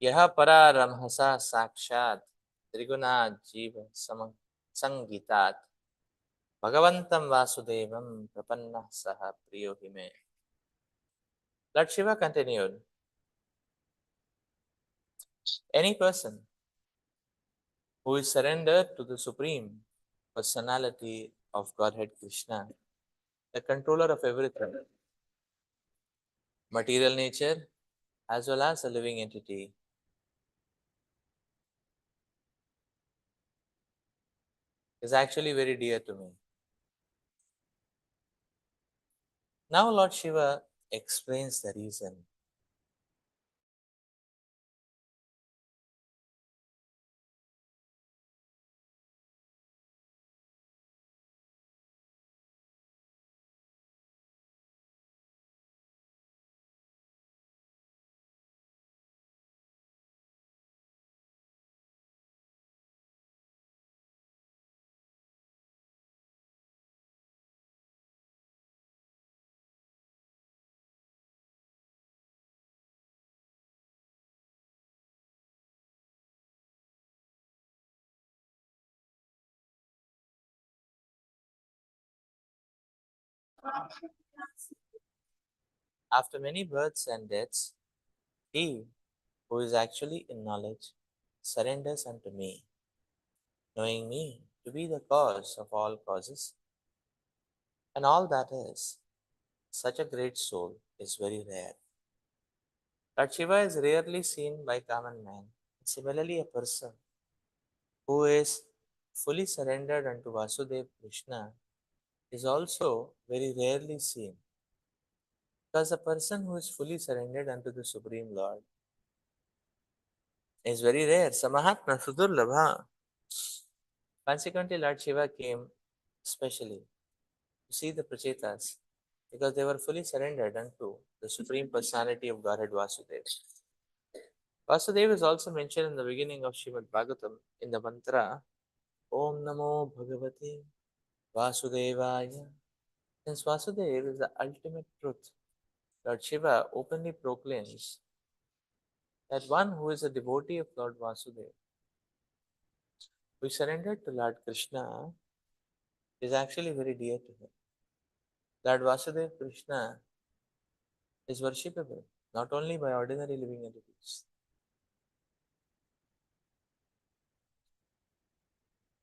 यह परारमहसा साक्षात् त्रिगुणात् जीव संगीतात् भगवन्तं वासुदेवं प्रपन्नः सह प्रियो हि मे. Lord Shiva continued, any person who is surrendered to the Supreme Personality of Godhead Krishna, the controller of everything, material nature as well as a living entity, is actually very dear to me. Now Lord Shiva explains the reason. After many births and deaths, he who is actually in knowledge surrenders unto me, knowing me to be the cause of all causes and all that is. Such a great soul is very rare. Lord Shiva is rarely seen by common man. Similarly, a person who is fully surrendered unto Vasudeva Krishna is also very rarely seen. Because a person who is fully surrendered unto the Supreme Lord is very rare. Samahatma Sudurlabha. Consequently, Lord Shiva came specially to see the Prachetas because they were fully surrendered unto the Supreme Personality of Godhead Vasudeva. Vasudeva is also mentioned in the beginning of Srimad Bhagavatam in the mantra Om Namo Bhagavate Vasudevaya. Since Vasudeva is the ultimate truth, Lord Shiva openly proclaims that one who is a devotee of Lord Vasudeva, who is surrendered to Lord Krishna, is actually very dear to him. Lord Vasudeva Krishna is worshipable not only by ordinary living entities,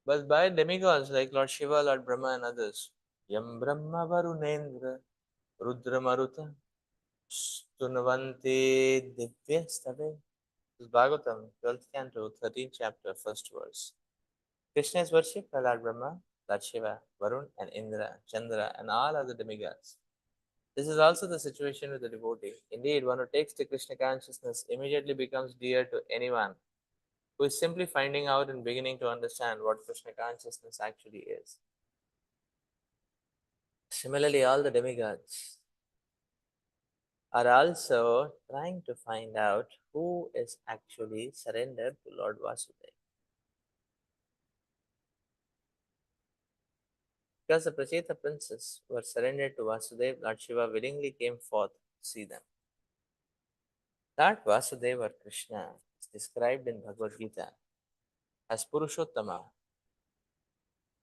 but by demigods like Lord Shiva, Lord Brahma, and others. Yam Brahma Varunendra Rudra Maruta Stunavante Divyastave. This is Bhagavatam, 12th canto, 13th chapter, 1st verse. Krishna is worshipped by Lord Brahma, Lord Shiva, Varun, and Indra, Chandra, and all other demigods. This is also the situation with the devotee. Indeed, one who takes to Krishna consciousness immediately becomes dear to anyone who is simply finding out and beginning to understand what Krishna consciousness actually is. Similarly, all the demigods are also trying to find out who is actually surrendered to Lord Vasudeva. Because the Pracheta princes were surrendered to Vasudeva, Lord Shiva willingly came forth to see them. Lord Vasudeva or Krishna is described in Bhagavad Gita as Purushottama.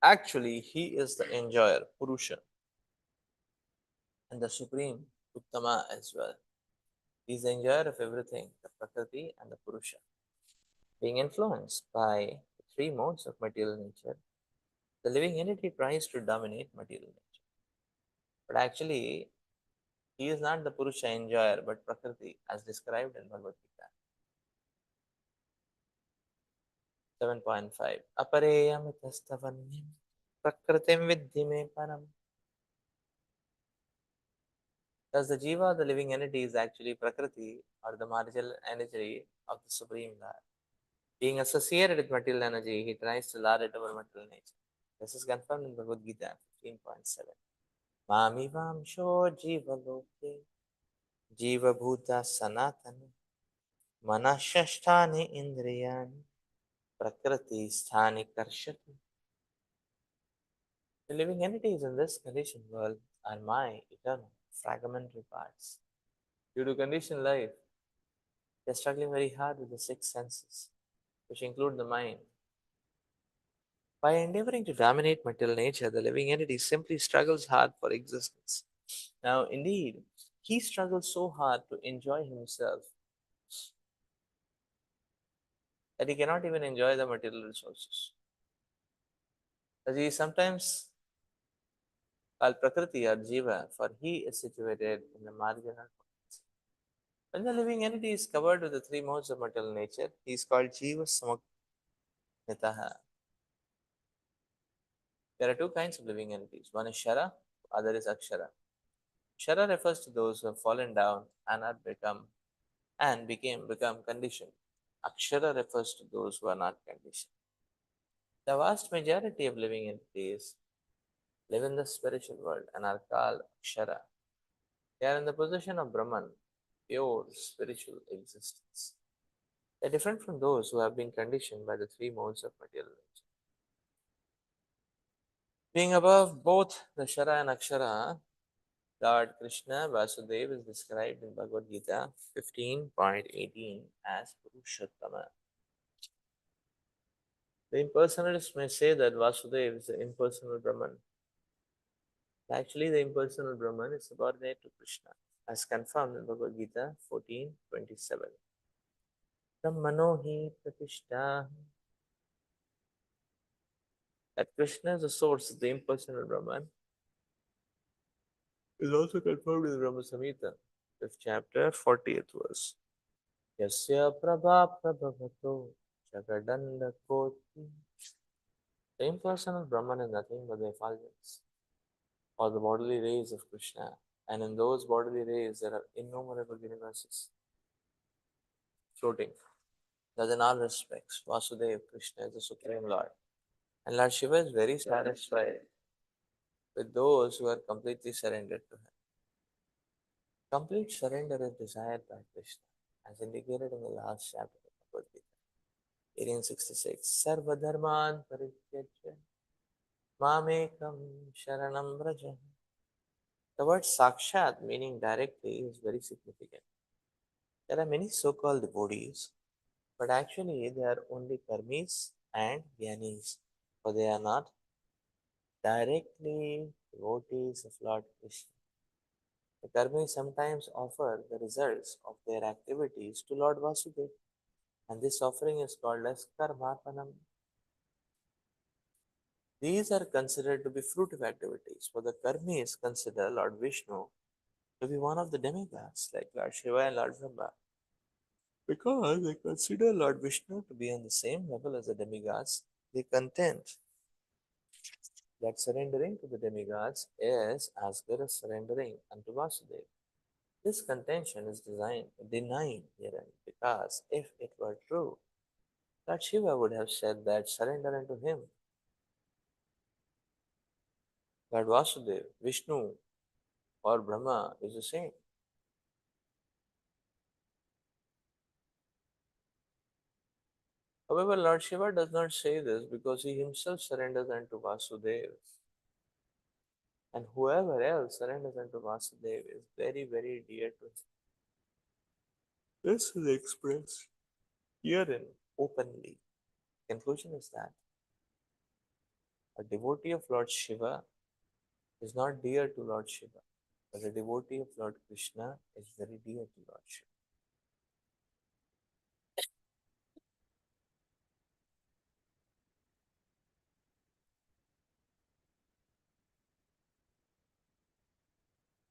Actually, he is the enjoyer, Purusha, and the supreme Uttama as well. He is the enjoyer of everything, the Prakriti and the Purusha. Being influenced by the three modes of material nature, the living entity tries to dominate material nature. But actually, he is not the Purusha enjoyer, but Prakriti, as described in Bhagavad Gita. 7.5 Apareyamitastavanyam Prakritim Vidhi Me Param. Thus, the Jiva, the living entity, is actually Prakriti or the marginal energy of the Supreme Lord. Being associated with material energy, he tries to lord it over material nature. This is confirmed in Bhagavad Gita 15.7. Mami Vamsho Jiva Loke Jiva Bhuta Sanatana Manashashtani Indriyani Prakriti Sthani Karshati. The living entities in this conditioned world are my eternal fragmentary parts. Due to conditioned life, They're struggling very hard with the six senses, which include the mind. By endeavoring to dominate material nature, the living entity simply struggles hard for existence. Now, indeed, he struggles so hard to enjoy himself that he cannot even enjoy the material resources. As he is sometimes called Prakriti or Jiva, for he is situated in the marginal points. When the living entity is covered with the three modes of material nature, he is called Jiva Samaknitaha. There are two kinds of living entities. One is Shara, other is Akshara. Shara refers to those who have fallen down and are become conditioned. Akshara refers to those who are not conditioned. The vast majority of living entities live in the spiritual world and are called Akshara. They are in the possession of Brahman, pure spiritual existence. They are different from those who have been conditioned by the three modes of material nature. Being above both the Shara and Akshara, Lord Krishna Vasudeva is described in Bhagavad Gita 15.18 as Purushottama. The impersonalists may say that Vasudeva is the impersonal Brahman. Actually, the impersonal Brahman is subordinate to Krishna, as confirmed in Bhagavad Gita 14.27. Brahmano hi pratishta. That Krishna is the source of the impersonal Brahman is also confirmed in the Brahma Samhita, 5th chapter, 40th verse. Yasya prabha prabhavato jagadanda koti. The impersonal Brahman is nothing but the effulgence or the bodily rays of Krishna, and in those bodily rays there are innumerable universes floating. Thus, in all respects, Vasudeva Krishna is the Supreme Lord, and Lord Shiva is very satisfied with those who are completely surrendered to him. Complete surrender is desired by Krishna, as indicated in the last chapter of Bhagavad Gita, 1866. Sarvadharman parityajya mamekam sharanam vraja. The word sakshat, meaning directly, is very significant. There are many so-called devotees, but actually they are only karmis and jnanis, for they are not directly devotees of Lord Krishna. The karmis sometimes offer the results of their activities to Lord Vasudeva, and this offering is called as karmapanam. These are considered to be fruitive activities, for the karmis consider Lord Vishnu to be one of the demigods, like Lord Shiva and Lord Brahma. Because they consider Lord Vishnu to be on the same level as the demigods, they contend that surrendering to the demigods is as good as surrendering unto Vasudeva. This contention is denied herein, because if it were true, Lord Shiva would have said that surrender unto him. Lord Vasudeva, Vishnu, or Brahma is the same. However, Lord Shiva does not say this because he himself surrenders unto Vasudeva. And whoever else surrenders unto Vasudeva is very, very dear to him. This is expressed herein openly. Conclusion is that a devotee of Lord Shiva is not dear to Lord Shiva, but a devotee of Lord Krishna is very dear to Lord Shiva.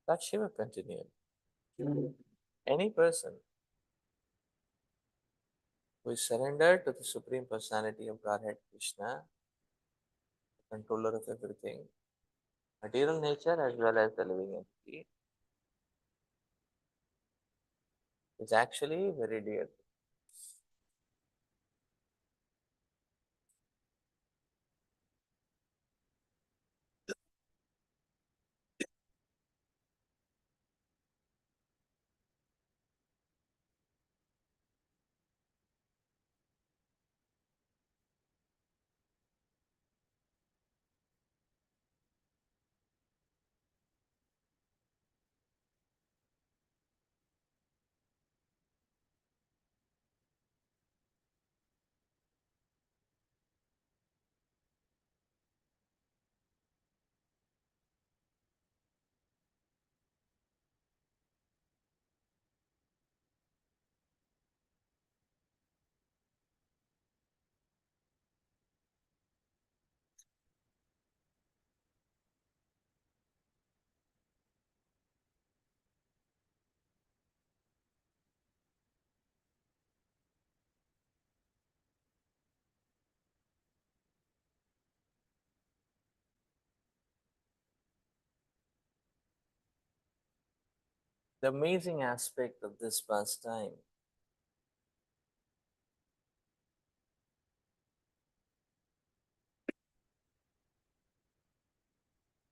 Lord Shiva continued. Any person who is surrendered to the Supreme Personality of Godhead Krishna, the controller of everything, material nature as well as the living entity, is actually very dear. The amazing aspect of this pastime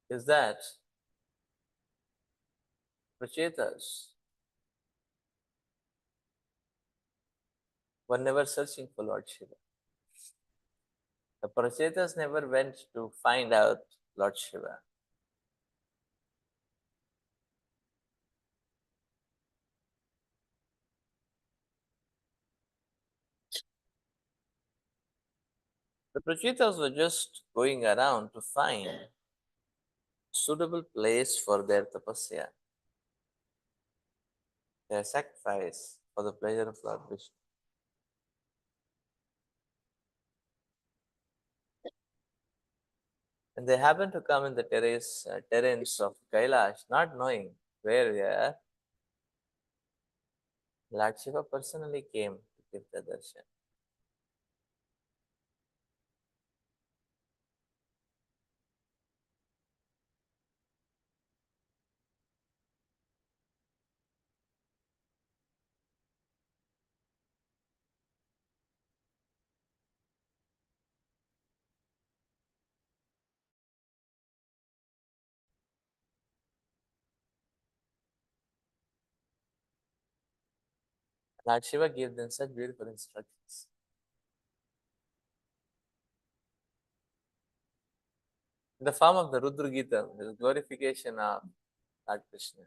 is that Prachetas were never searching for Lord Shiva. The Prachetas never went to find out Lord Shiva. The Prachetas were just going around to find a suitable place for their tapasya, their sacrifice for the pleasure of Lord Vishnu. And they happened to come in the terrains of Kailash, not knowing where they are. Lord Shiva personally came to give the darshan. Lord Shiva gave them such beautiful instructions. In the form of the Rudra Gita, the glorification of Lord Krishna.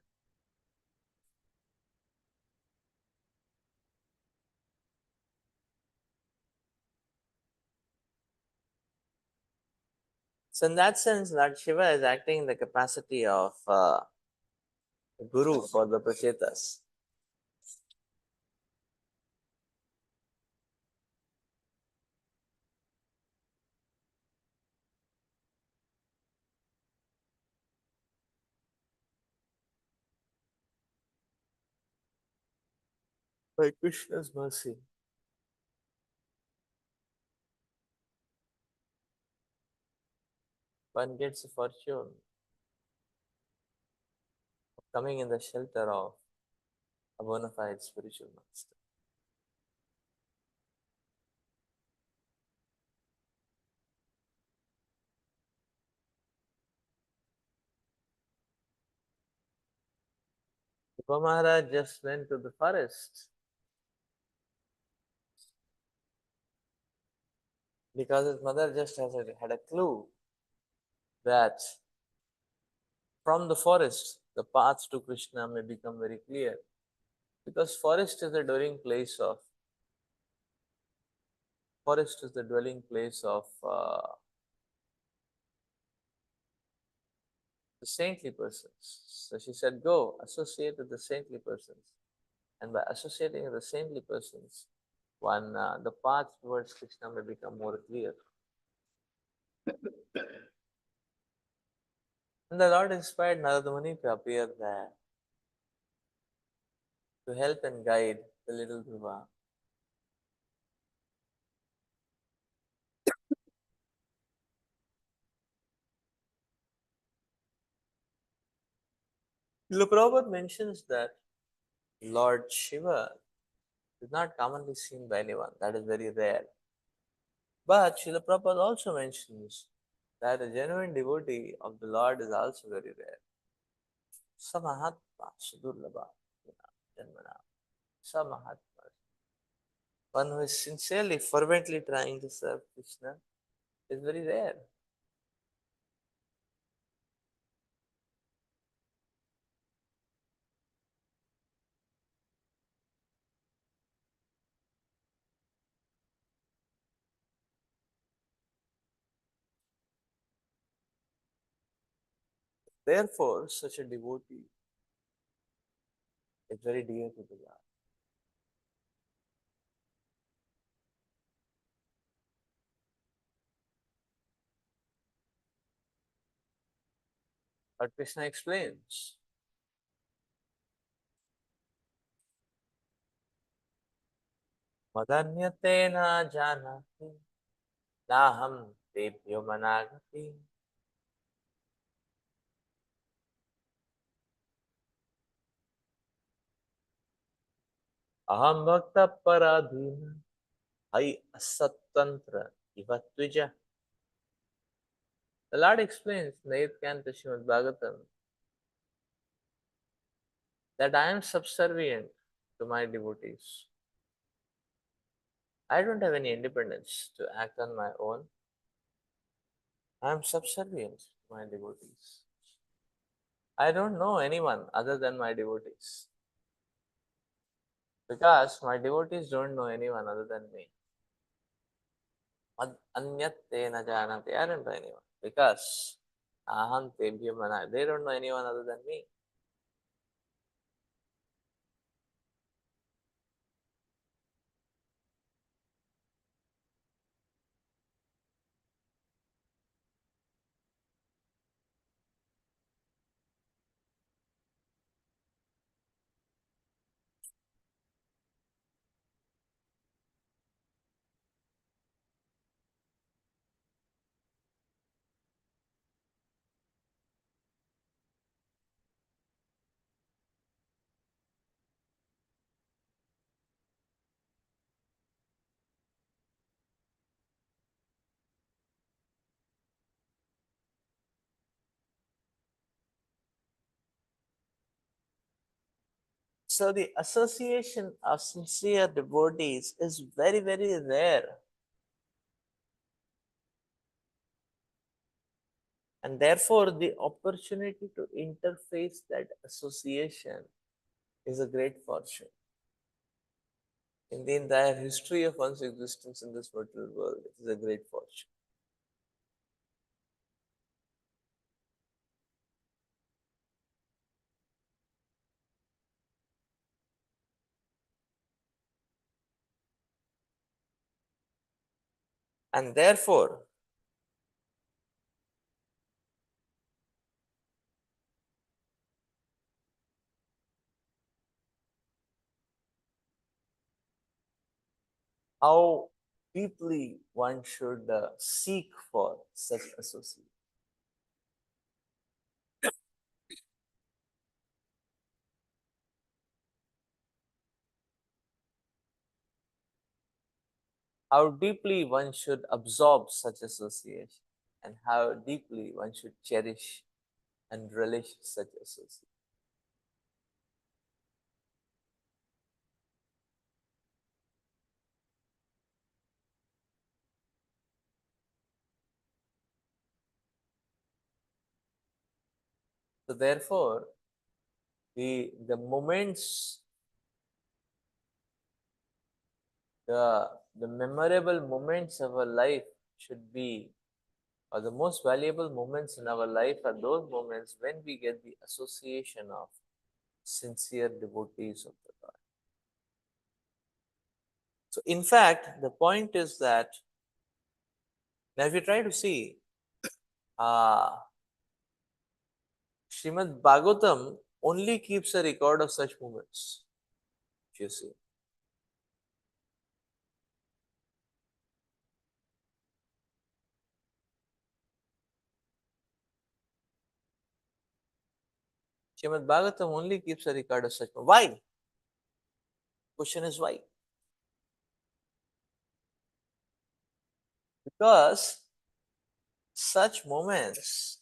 So, in that sense, Lord Shiva is acting in the capacity of Guru for the Prachetas. By Krishna's mercy, one gets the fortune of coming in the shelter of a bona fide spiritual master. Dhruva Maharaj just went to the forest because his mother just had a clue that from the forest the path to Krishna may become very clear. Because forest is the dwelling place of the saintly persons. So she said, go associate with the saintly persons. And by associating with the saintly persons, the path towards Krishna may become more clear. And the Lord inspired Narada Muni to appear there to help and guide the little Dhruva. Srila Prabhupada mentions that Lord Shiva is not commonly seen by anyone. That is very rare. But Srila Prabhupada also mentions that a genuine devotee of the Lord is also very rare. Samahatma Sudurlabha Janmana. Samahatma. One who is sincerely, fervently trying to serve Krishna is very rare. Therefore, such a devotee is very dear to the Lord. But Krishna explains, Madanyate na janati, naham tebhyo managati. Aham bhakta paradhina hai asattantra iva tvija. The Lord explains in the 8th canto Srimad Bhagavatam that I am subservient to my devotees. I don't have any independence to act on my own. I am subservient to my devotees. I don't know anyone other than my devotees because my devotees don't know anyone other than me. Anyat te na janati. I don't know anyone because aham tebhya mana. They don't know anyone other than me. So the association of sincere devotees is very, very rare. And therefore, the opportunity to interface that association is a great fortune. In the entire history of one's existence in this material world, it is a great fortune. And therefore, how deeply one should seek for such association. How deeply one should absorb such association, and how deeply one should cherish and relish such association. So therefore, the moments, the the memorable moments of our life should be, or the most valuable moments in our life are those moments when we get the association of sincere devotees of the Lord. So, in fact, the point is that now if you try to see, uh, Srimad Bhagavatam only keeps a record of such moments. If you see, Srimad Bhagavatam only keeps a record of such moments. Why? Question is why? Because such moments,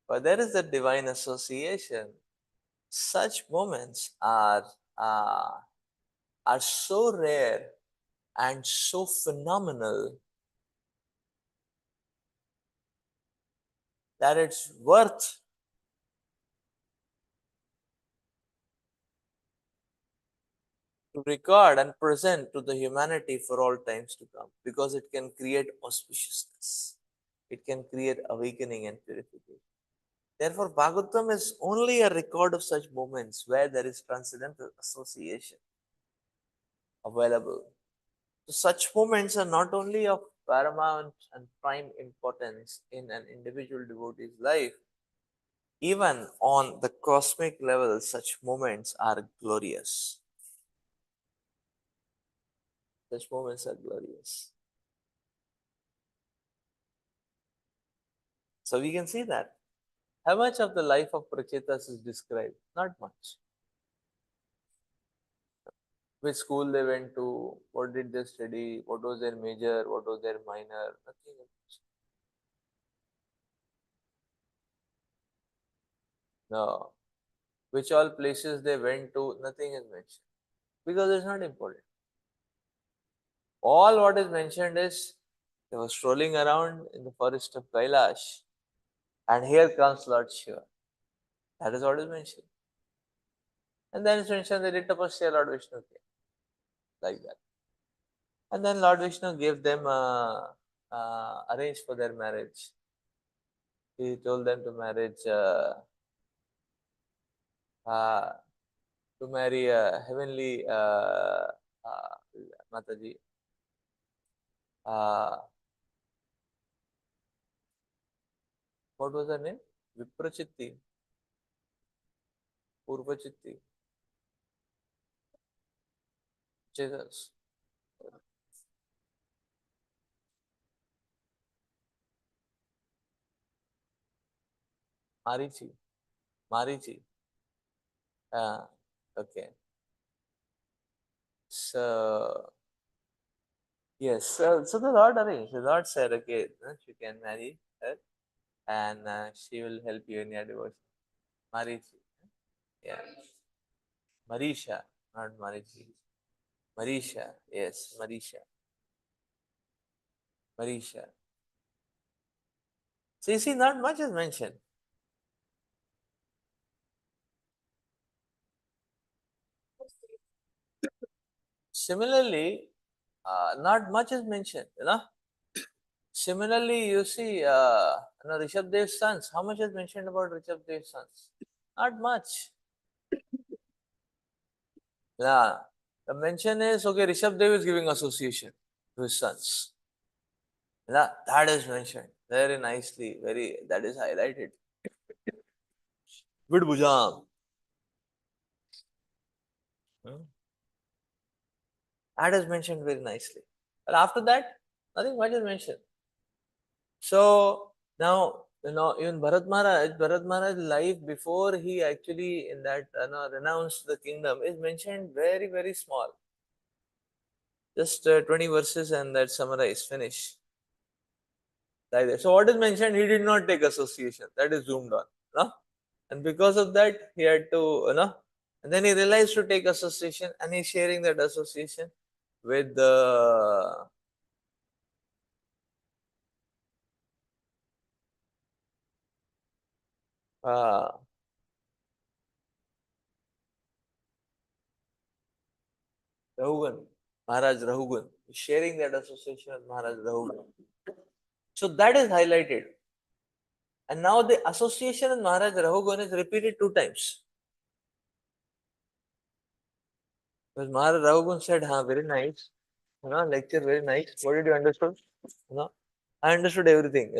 where there is a divine association, such moments uh, are so rare and so phenomenal that it's worth to record and present to the humanity for all times to come, because it can create auspiciousness, it can create awakening and purification. Therefore, Bhagavatam is only a record of such moments where there is transcendental association available. So such moments are not only of paramount and prime importance in an individual devotee's life, even on the cosmic level, such moments are glorious. Such moments are glorious. So we can see that. How much of the life of Prachetas is described? Not much. which school they went to, what did they study, what was their major, what was their minor, nothing else. No. Which all places they went to, nothing is mentioned. Because it's not important. All what is mentioned is they were strolling around in the forest of Kailash, and here comes Lord Shiva. That is what is mentioned. And then it's mentioned they did tapasya, Lord Vishnu came, like that. And then Lord Vishnu gave them arrange for their marriage. He told them to uh, marry a heavenly uh, Mataji. Uh, what was her name? Viprachitti, Purvachitti, Jesus, Marichi, Marichi. Okay. So yes, so the Lord arranged. The Lord said, okay, she can marry her, and she will help you in your devotion. Marichi, yeah, Marisha, not Marichi. Marisha, yes, Marisha, Marisha. So you see, not much is mentioned. Similarly, not much is mentioned. Similarly, you see, Rishabh Dev's sons. How much is mentioned about Rishabh Dev's sons? Not much. Yeah. The mention is okay. Rishabh Dev is giving association to his sons. Yeah, that is mentioned very nicely. Very that is highlighted. Good Bujam. Hmm. That is mentioned very nicely. But after that, nothing much is mentioned. So now, even Bharat Maharaj life before he actually in that renounced the kingdom is mentioned very, very small. Just 20 verses and that summarize, finish. Like that. So what is mentioned, he did not take association. That is zoomed on. No? And because of that, he had to, and then he realized to take association and he's sharing that association with uh, Rahugan, Maharaj Rahugan. He's sharing that association with Maharaj Rahugan. So that is highlighted. And now the association with Maharaj Rahugan is repeated two times. Because Maharaj Rahugan said, very nice. Lecture very nice. What did you understand? I understood everything,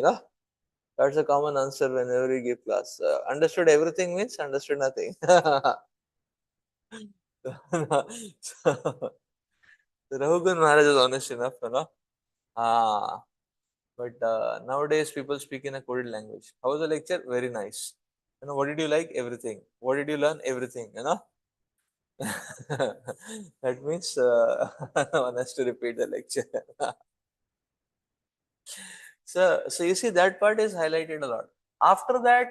That's a common answer whenever we give class. Understood everything means understood nothing. So, Rahugan Maharaj is honest enough. Ah, but nowadays people speak in a coded language. How was the lecture? Very nice. What did you like? Everything. What did you learn? Everything. That means one has to repeat the lecture. So you see that part is highlighted a lot. After that,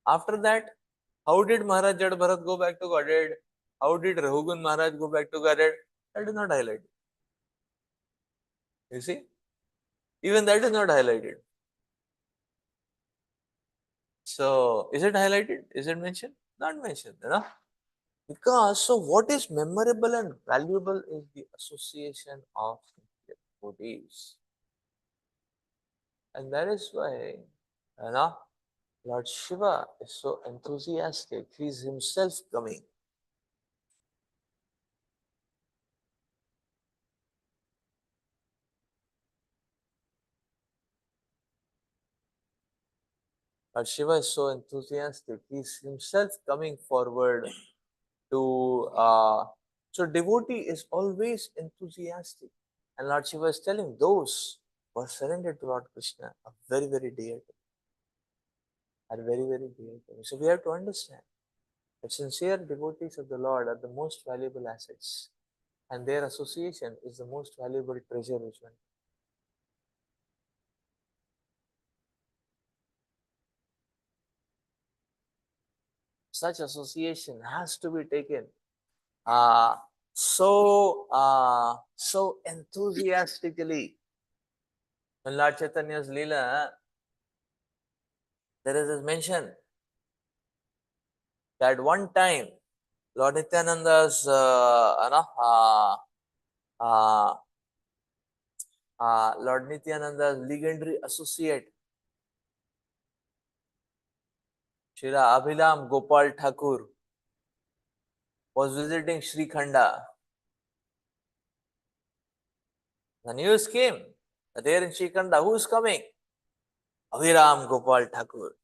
after that, how did Maharaj Jad Bharat go back to Godhead? How did Rahugun Maharaj go back to Godhead? That is not highlighted. You see, even that is not highlighted. So is it highlighted? Is it mentioned? Not mentioned. Because so what is memorable and valuable is the association of devotees. And that is why you know, Lord Shiva is so enthusiastic. He is himself coming. Lord Shiva is so enthusiastic. He is himself coming forward to. So devotee is always enthusiastic. And Lord Shiva is telling those who are surrendered to Lord Krishna are very, very dear to me. Are very, very dear to me. So we have to understand. The sincere devotees of the Lord are the most valuable assets, and their association is the most valuable treasure which one. Such association has to be taken so enthusiastically. In Lord Chaitanya's Leela, there is this mention that one time Lord Nityananda's Lord Nityananda's legendary associate Srila Abhilam Gopal Thakur was visiting Sri Khanda. The news came that there in Sri Khanda, who is coming? Abhiram Gopal Thakur.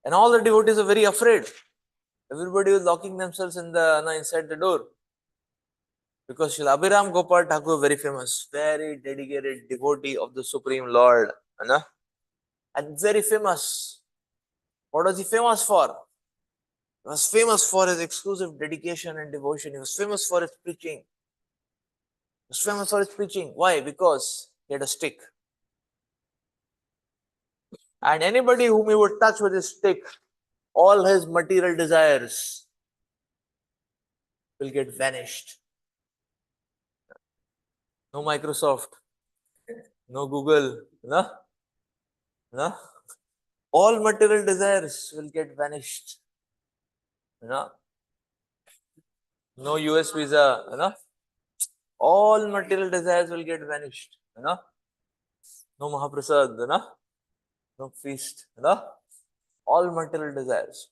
And all the devotees are very afraid. Everybody was locking themselves in the inside the door. Because Srila Abhiram Gopal Thakur, very famous, very dedicated devotee of the Supreme Lord. And very famous. What was he famous for? He was famous for his exclusive dedication and devotion. He was famous for his preaching. He was famous for his preaching. Why? Because he had a stick. And anybody whom he would touch with his stick, all his material desires will get vanished. No Microsoft, no Google, no. All material desires will get vanished. No US visa, all material desires will get vanished. No Mahaprasad, no feast, all material desires.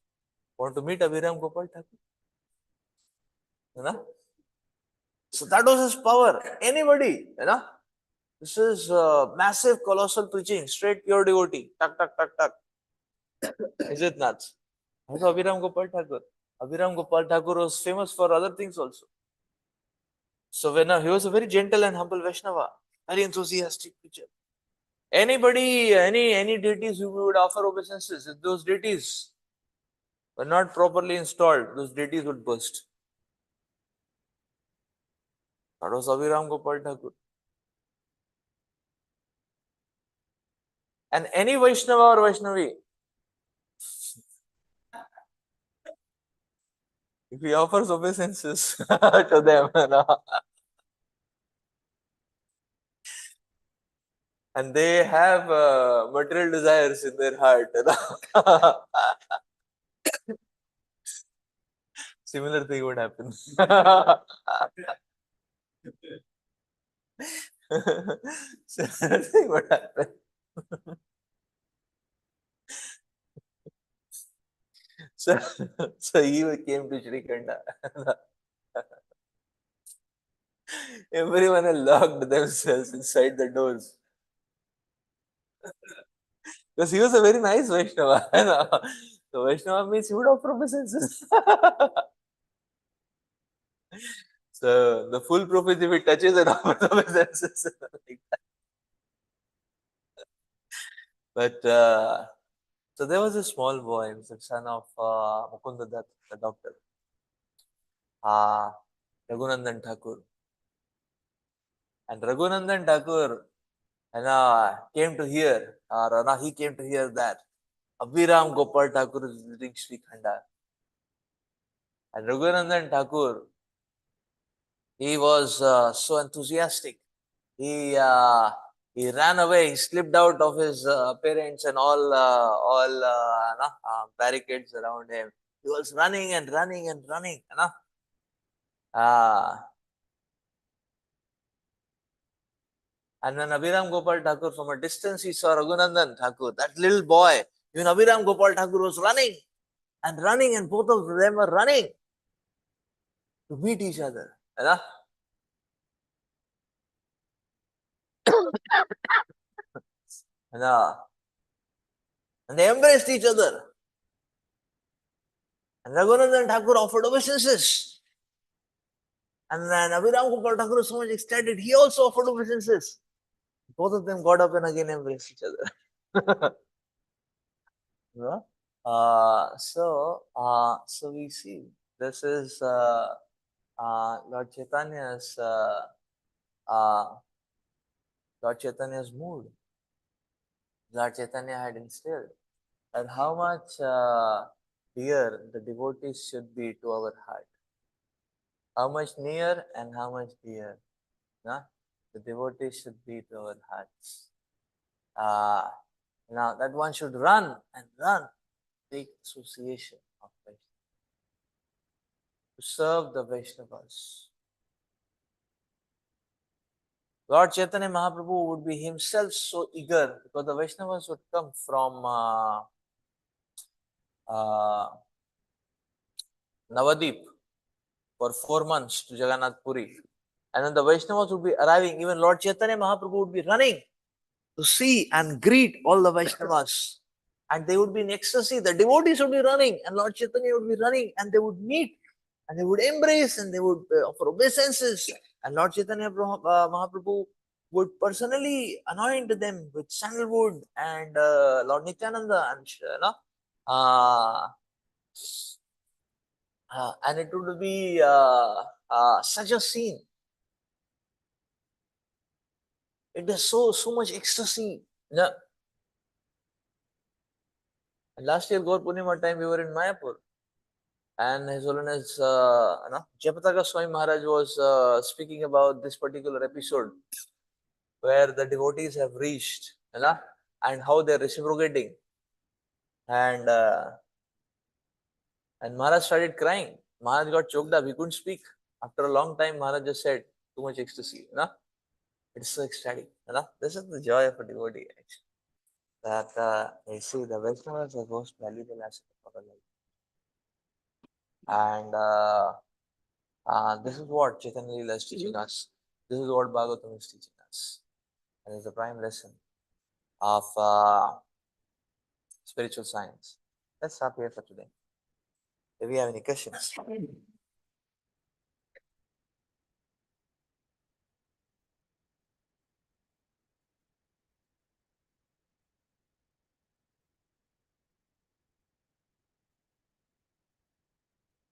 Want to meet Abhiram Gopal Thakur? So that was his power. Anybody, this is massive, colossal preaching, straight pure devotee. Tuck, tuck, tuck, tuck. Is it nuts? That's Abhiram Gopal Thakur. Abhiram Gopal Thakur was famous for other things also. So when he was a very gentle and humble Vaishnava, very enthusiastic preacher. Anybody, any deities who would offer obeisances, if those deities were not properly installed, those deities would burst. That was Abhiram Gopal Thakur. And any Vaishnava or Vaishnavi, if he offers obeisances to them, and they have material desires in their heart, similar thing would happen. Similar thing would happen. So, so he came to Sri Khanda. Everyone had locked themselves inside the doors. Because he was a very nice Vaishnava. So Vaishnava means he would offer obeisances. So the full proof is if he touches and offers obeisances. Like that. But so there was a small boy, the son of Mukunda Dutt, the doctor, Raghunandan Thakur. And Raghunandan Thakur came to hear, or he came to hear that Abhiram Gopal Thakur is visiting Sri Khanda. And Raghunandan Thakur, he was so enthusiastic. He ran away. He slipped out of his parents and all barricades around him. He was running and running and running. And when Abhiram Gopal Thakur, from a distance, he saw Raghunandan Thakur, that little boy. Even Abhiram Gopal Thakur was running, and both of them were running to meet each other. And they embraced each other. And Raghunandan Thakur offered obeisances. And then Abhiram Gopal Thakur was so much excited, he also offered obeisances. Both of them got up and again embraced each other. So we see this is Lord Chaitanya's uh, Lord Chaitanya's mood. Lord Chaitanya had instilled, and how much dear the devotees should be to our heart. How much near and how much dear, no? The devotees should be to our hearts. Uh, Now that one should run and run, take association of Vaishnava, to serve the Vaishnavas. Lord Chaitanya Mahaprabhu would be himself so eager because the Vaishnavas would come from uh, Navadip for 4 months to Jagannath Puri. And then the Vaishnavas would be arriving, even Lord Chaitanya Mahaprabhu would be running to see and greet all the Vaishnavas. And they would be in ecstasy. The devotees would be running, and Lord Chaitanya would be running, and they would meet, and they would embrace, and they would offer obeisances. And Lord Chaitanya Mahaprabhu would personally anoint them with sandalwood, and Lord Nityananda, and uh, and it would be such a scene. It is so much ecstasy. Yeah. And last year, Gaur Purnima time, we were in Mayapur, and His Holiness Jayapataka Swami Maharaj was speaking about this particular episode where the devotees have reached, and how they're reciprocating. And Maharaj started crying. Maharaj got choked up. He couldn't speak. After a long time, Maharaj just said, "Too much ecstasy." It's so ecstatic. This is the joy of a devotee, actually. That I see the Vaishnavas are most valuable asset of our life. And this is what Chaitanya Leela is teaching us. This is what Bhagavatam is teaching us. And it's the prime lesson of spiritual science. Let's stop here for today. If you have any questions.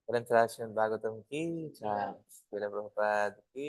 Bhagavatam ki jai. Srila Prabhupada ki